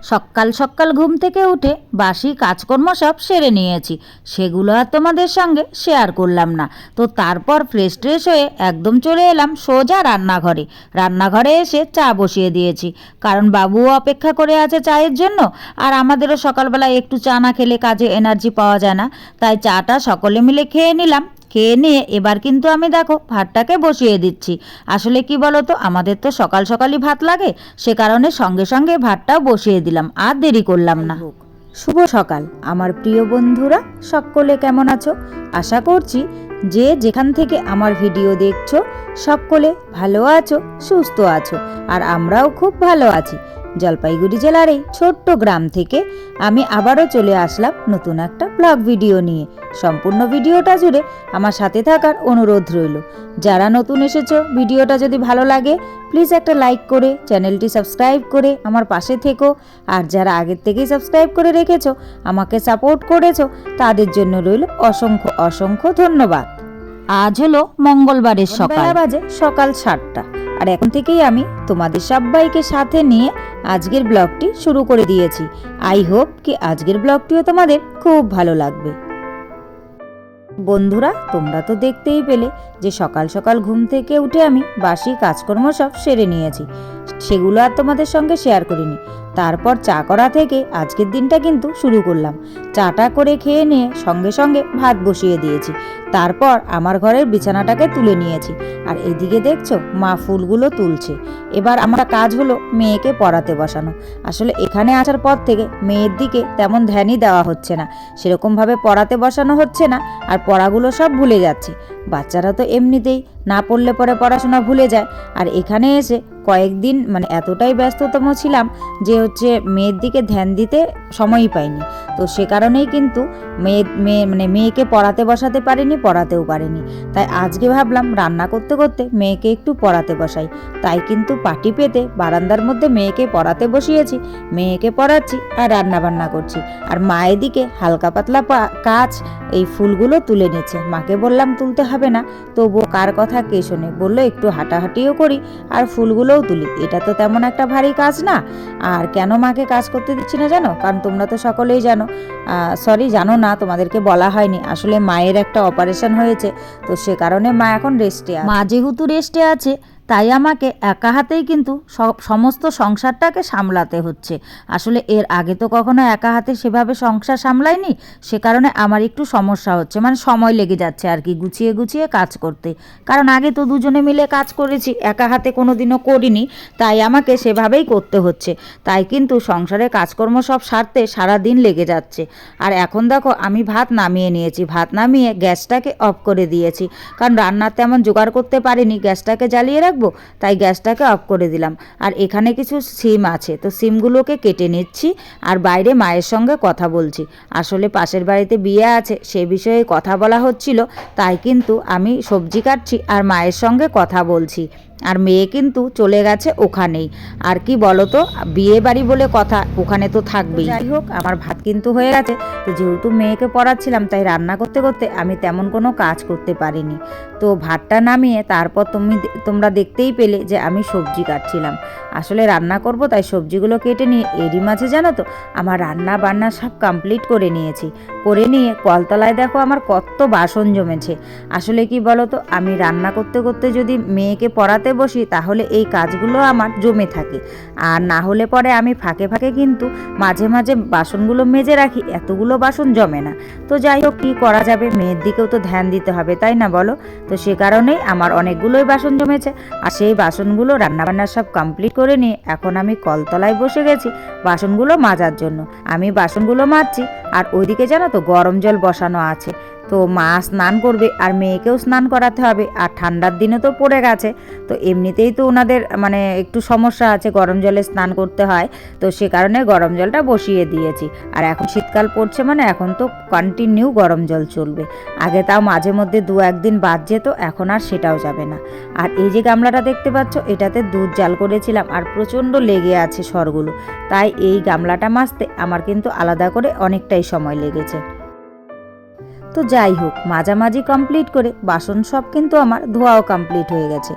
সকাল সকাল ঘুম থেকে উঠে বাসি কাজকর্ম সব সেরে নিয়েছি, সেগুলো আর তোমাদের সঙ্গে শেয়ার করলাম না। তো তারপর ফ্রেশ ট্রেশ হয়ে একদম চলে এলাম সোজা রান্নাঘরে। রান্নাঘরে এসে চা বসিয়ে দিয়েছি, কারণ বাবুও অপেক্ষা করে আছে চায়ের জন্য, আর আমাদেরও সকালবেলা একটু চা না খেলে কাজে এনার্জি পাওয়া যায় না। তাই চাটা সকলে মিলে খেয়ে নিলাম। খেয়ে নিয়ে এবার কিন্তু আমি দেখো ভাতটাকে বসিয়ে দিচ্ছি। আসলে কি বলো তো, আমাদের তো সকাল সকালই ভাত লাগে, সে কারণে সঙ্গে সঙ্গে ভাতটাও বসিয়ে দিলাম, আর দেরি করলাম না। শুভ সকাল আমার প্রিয় বন্ধুরা, সকলে কেমন আছো? আশা করছি যে যেখান থেকে আমার ভিডিও দেখছো সকলে ভালো আছো, সুস্থ আছো, আর আমরাও খুব ভালো আছি। জলপাইগুড়ি জেলার এই ছোট্ট গ্রাম থেকে আমি আবারও চলে আসলাম নতুন একটা ব্লগ ভিডিও নিয়ে। সম্পূর্ণ ভিডিওটা জুড়ে আমার সাথে থাকার অনুরোধ রইল। যারা নতুন এসেছো, ভিডিওটা যদি ভালো লাগে প্লিজ একটা লাইক করে চ্যানেলটি সাবস্ক্রাইব করে আমার পাশে থেকো। আর যারা আগের থেকেই সাবস্ক্রাইব করে রেখেছো, আমাকে সাপোর্ট করেছো, তাদের জন্য রইল অসংখ্য অসংখ্য ধন্যবাদ। আজ হলো মঙ্গলবারের সকাল, বাজে সকাল 7টা, আর এখন থেকেই আমি তোমাদের সবাইকে সাথে নিয়ে আজকের ব্লগটি শুরু করে দিয়েছি। আই হোপ কি আজকের ব্লগটিও তোমাদের খুব ভালো লাগবে। বন্ধুরা, তোমরা তো দেখতেই পেলে যে সকাল সকাল ঘুম থেকে উঠে আমি বাসি কাজকর্ম সব সেরে নিয়েছি, সেগুলো আর তোমাদের সঙ্গে শেয়ার করিনি। তারপর চা করা থেকে আজকের দিনটা কিন্তু শুরু করলাম। চাটা করে খেয়ে নিয়ে সঙ্গে সঙ্গে ভাত বসিয়ে দিয়েছি। তারপর আমার ঘরের বিছানাটাকে তুলে নিয়েছি, আর এদিকে দেখছো মা ফুলগুলো তুলছে। এবার আমার কাজ হলো মেয়েকে পড়াতে বসানো। আসলে এখানে আসার পর থেকে মেয়ের দিকে তেমন ধ্যানই দেওয়া হচ্ছে না, সেরকমভাবে পড়াতে বসানো হচ্ছে না, আর পড়াগুলো সব ভুলে যাচ্ছে। বাচ্চারা তো এমনিতেই না পড়লে পরে পড়াশোনা ভুলে যায়, আর এখানে এসে কয়েকদিন এতটাই ব্যস্ততম ছিলাম যে মেয়ের দিকে ধ্যান দিতে সময়ই পাইনি। তো সে কারণেই কিন্তু মেয়েকে পড়াতে বসাতে পারিনি, পড়াতেও পারিনি। তাই আজকে ভাবলাম রান্না করতে করতে মেয়েকে একটু পড়াতে বসাই। তাই কিন্তু পাটি পেতে বারান্দার মধ্যে মেয়েকে পড়াতে বসিয়েছি। মেয়েকে পড়াচ্ছি আর রান্না বান্না করছি, আর মা এদিকে হালকা পাতলা কাজ এই ফুলগুলো তুলে নিচ্ছে। মাকে বললাম তুলতে হবে না, তবুও কার কথা কে শোনে, বললো একটু হাঁটাহাঁটিও করি আর ফুলগুলোও তুলি। এটা তো তেমন একটা ভারী কাজ না। আর কেন মাকে কাজ করতে দিচ্ছি না জানো? কারণ তোমরা তো সকলেই জানো, জানো না, তোমাদেরকে বলা হয়নি, আসলে মায়ের একটা অপারেশন হয়েছে। তো সে কারণে মা এখন রেস্টে আছে। মা যেহেতু রেস্টে আছে, তাই আমাকে একা হাতেই কিন্তু সমস্ত সংসারটাকে সামলাতে হচ্ছে। আসলে এর আগে তো কখনো একা হাতে সেভাবে সংসার সামলাইনি, সে কারণে আমার একটু সমস্যা হচ্ছে, সময় লেগে যাচ্ছে আর কি গুছিয়ে গুছিয়ে কাজ করতে। কারণ আগে তো দুজনে মিলে কাজ করেছি, একা হাতে কোনো দিনও করিনি, তাই আমাকে সেভাবেই করতে হচ্ছে। তাই কিন্তু সংসারের কাজকর্ম সব সারতে সারা দিন লেগে যাচ্ছে। আর এখন দেখো আমি ভাত নামিয়ে নিয়েছি, ভাত নামিয়ে গ্যাসটাকে অফ করে দিয়েছি, কারণ রান্নার তেমন জোগাড় করতে পারিনি, গ্যাসটাকে জ্বালিয়ে রাখবো, তাই গ্যাসটাকে অফ করে দিলাম। আর এখানে কিছু সিম আছে, তো সিমগুলোকে কেটে নিচ্ছি, আর বাইরে মায়ের সঙ্গে কথা বলছি। আসলে পাশের বাড়িতে বিয়ে আছে, সে বিষয়ে কথা বলা হচ্ছিল, তাই কিন্তু আমি সবজি কাটছি আর মায়ের সঙ্গে কথা বলছি। আর মেয়ে কিন্তু চলে গেছে ওখানেই। আর কি বলতো, বিয়ে বাড়ি বলে কথা, ওখানে তো থাকবেই। যাই হোক, আমার ভাত কিন্তু হয়ে গেছে। তো যেহেতু মেয়েকে পড়াচ্ছিলাম, তাই রান্না করতে করতে আমি তেমন কোনো কাজ করতে পারিনি। তো ভাতটা নামিয়ে তারপর তোমরা দেখতেই পেলে যে আমি সবজি কাটছিলাম। আসলে রান্না করব, তাই সবজিগুলো কেটে নিয়ে এরই মাঝে জানো তো আমার রান্না বান্না সব কমপ্লিট করে নিয়েছি। করে নিয়ে কলতলায় দেখো আমার কত বাসন জমেছে। আসলে কি বলতো, আমি রান্না করতে করতে যদি মেয়েকে পড়াতে বসি, তাহলে এই কাজগুলো আমার জমে থাকে। আর না হলে পরে আমি ফাঁকে ফাঁকে কিন্তু মাঝে মাঝে বাসনগুলো মেজে রাখি, এতগুলো বাসন জমে না। তো যাই হোক, কী করা যাবে, মেয়ের দিকেও তো ধ্যান দিতে হবে, তাই না বলো? তো সে কারণেই আমার অনেকগুলোই বাসন জমেছে। আর সেই বাসনগুলো রান্নাবান্না সব কমপ্লিট করে নিয়ে এখন আমি কলতলায় বসে গেছি বাসনগুলো মাজার জন্য। আমি বাসনগুলো মাজছি, আর ওইদিকে জানো তো গরম জল বসানো আছে। তো মা স্নান করবে আর মেয়েকেও স্নান করাতে হবে, আর ঠান্ডার দিনে তো পড়ে গেছে, তো এমনিতেই তো ওনাদের একটু সমস্যা আছে, গরম জলে স্নান করতে হয়। তো সে কারণে গরম জলটা বসিয়ে দিয়েছি। আর এখন শীতকাল পড়ছে, এখন তো কন্টিনিউ গরম জল চলবে। আগে তাও মাঝে মধ্যে 2-1 দিন বাদ যেত, এখন আর সেটাও যাবে না। আর এই যে গামলাটা দেখতে পাচ্ছ, এটাতে দুধ জাল করেছিলাম, আর প্রচণ্ড লেগে আছে সরগুলো, তাই এই গামলাটা মাজতে আমার কিন্তু আলাদা করে অনেকটাই সময় লেগেছে। তো যাই হোক, মাঝামাঝি কমপ্লিট করে বাসন সব কিন্তু আমার ধোয়াও কমপ্লিট হয়ে গেছে।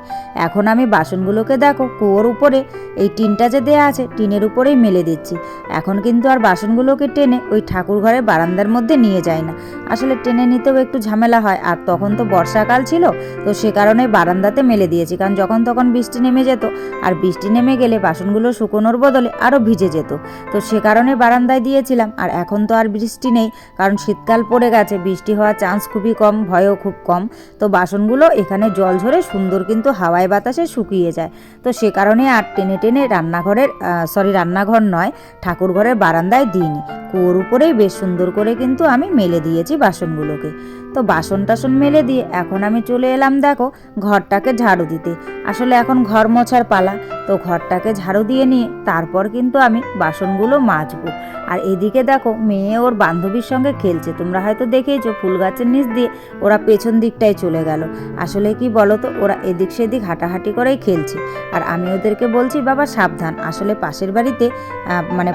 এখন আমি বাসনগুলোকে দেখো কুয়োর উপরে এই টিনটা যে দেয়া আছে টিনের উপরেই মেলে দিচ্ছি। এখন কিন্তু আর বাসনগুলোকে টেনে ওই ঠাকুর ঘরের বারান্দার মধ্যে নিয়ে যায় না, আসলে টেনে নিতেও একটু ঝামেলা হয়। আর তখন তো বর্ষাকাল ছিল, তো সে কারণে বারান্দাতে মেলে দিয়েছি, কারণ যখন তখন বৃষ্টি নেমে যেত, আর বৃষ্টি নেমে গেলে বাসনগুলো শুকোনোর বদলে আরও ভিজে যেত, তো সে কারণে বারান্দায় দিয়েছিলাম। আর এখন তো আর বৃষ্টি নেই, কারণ শীতকাল পড়ে গেছে, বৃষ্টি হওয়ার চান্স খুবই কম, ভয়ও খুব কম। তো বাসনগুলো এখানে জল ঝরে সুন্দর কিন্তু হাওয়ায় বাতাসে শুকিয়ে যায়। তো সে কারণে আর টেনে টেনে রান্নাঘর নয়, ঠাকুর ঘরের বারান্দায় দিইনি, কুয়োর উপরেই বেশ সুন্দর করে কিন্তু আমি মেলে দিয়েছি বাসনগুলোকে। তো বাসন টাসন মেলে দিয়ে এখন আমি চলে এলাম দেখো ঘরটাকে ঝাড়ু দিতে। আসলে এখন ঘর মোছার পালা, তো ঘরটাকে ঝাড়ু দিয়ে নিয়ে তারপর কিন্তু আমি বাসনগুলো মাজবো। আর এদিকে দেখো মেয়ে ওর বান্ধবীর সঙ্গে খেলছে, তোমরা হয়তো দেখেইছো ফুল গাছের নিচ দিয়ে ওরা পেছন দিকটায় চলে গেল। আসলে কি বলো তো, ওরা এদিক সেদিক হাঁটাহাঁটি করেই খেলছে, আর আমি ওদেরকে বলছি বাবা সাবধান। আসলে পাশের বাড়িতে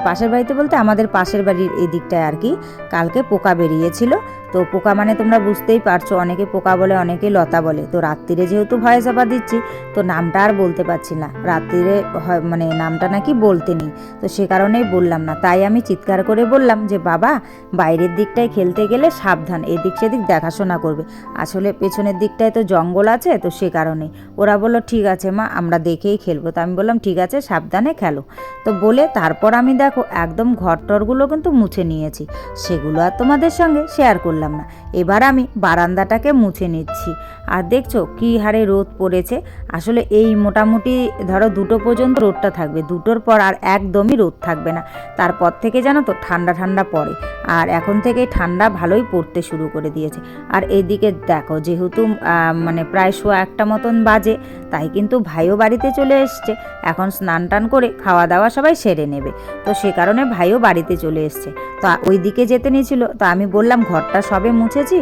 পাশের বাড়িতে বলতে আমাদের পাশের বাড়ির এদিকটায় আর কি কালকে পোকা বেরিয়েছিল। তো পোকা মানে তোমরা বুঝতেই পারছো, অনেকে পোকা বলে অনেকে লতা বলে। তো রাত্রিরে যেহেতু ভয়েস ওভার দিচ্ছি, তো নামটা আর বলতে পারছি না, রাত্রিরে নামটা নাকি বলতে নেই, তো সে কারণেই বললাম না। তাই আমি চিৎকার করে বললাম যে বাবা বাইরের দিকটায় খেলতে গেলে সাবধান, এদিক সেদিক দেখাশোনা করবে। আসলে পেছনের দিকটায় তো জঙ্গল আছে, তো সে কারণেই। ওরা বললো ঠিক আছে মা, আমরা দেখেই খেলবো। তো আমি বললাম ঠিক আছে, সাবধানে খেলো। তো বলে তারপর আমি দেখো একদম ঘরটরগুলো কিন্তু মুছে নিয়েছি, সেগুলো আর তোমাদের সঙ্গে শেয়ার করলাম না। এবার আমি বারান্দাটাকে মুছে নিচ্ছি। আর দেখছো কি হারে রোদ পড়েছে। আসলে এই মোটামুটি ধরো 2টো পর্যন্ত রোদটা থাকবে, 2টোর পর আর একদমই রোদ থাকবে না। তারপর থেকে জানো তো ঠান্ডা ঠান্ডা পড়ে, আর এখন থেকে ঠান্ডা ভালোই পড়তে শুরু করে দিয়েছে। আর এইদিকে দেখো যেহেতু প্রায় 1:15 মতন বাজে, তাই কিন্তু ভাইও বাড়িতে চলে এসছে। এখন স্নান টান করে খাওয়া দাওয়া সবাই সেরে নেবে, তো সে কারণে ভাইও বাড়িতে চলে এসছে। তো ওই দিকে যেতে নিয়েছিল, তো আমি বললাম ঘরটা সবে মুছেছি,